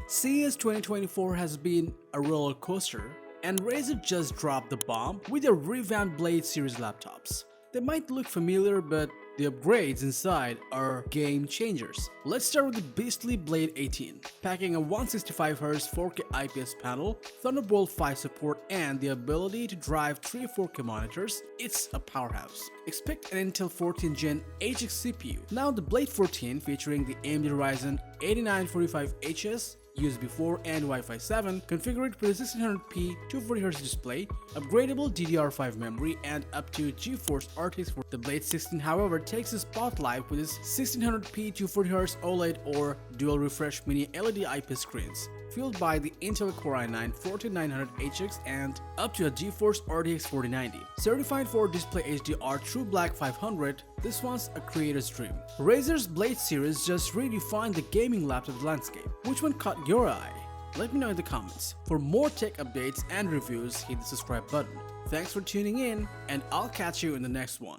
CES 2024 has been a roller coaster, and Razer just dropped the bomb with their revamped Blade series laptops. They might look familiar, but the upgrades inside are game changers. Let's start with the beastly Blade 18. Packing a 165Hz 4K IPS panel, Thunderbolt 5 support, and the ability to drive 3 4K monitors, it's a powerhouse. Expect an Intel 14 Gen HX CPU. Now the Blade 14 featuring the AMD Ryzen 8945HS, USB 4 and Wi-Fi 7, configured with a 1600p 240Hz display, upgradable DDR5 memory, and up to GeForce RTX. The Blade 16, however, takes the spotlight with its 1600p 240Hz OLED or dual refresh mini LED IPS screens, fueled by the Intel Core i9-14900HX and up to a GeForce RTX 4090. Certified for Display HDR True Black 500, this one's a creator's dream. Razer's Blade series just redefined the gaming laptop landscape. Which one caught your eye? Let me know in the comments. For more tech updates and reviews, hit the subscribe button. Thanks for tuning in, and I'll catch you in the next one.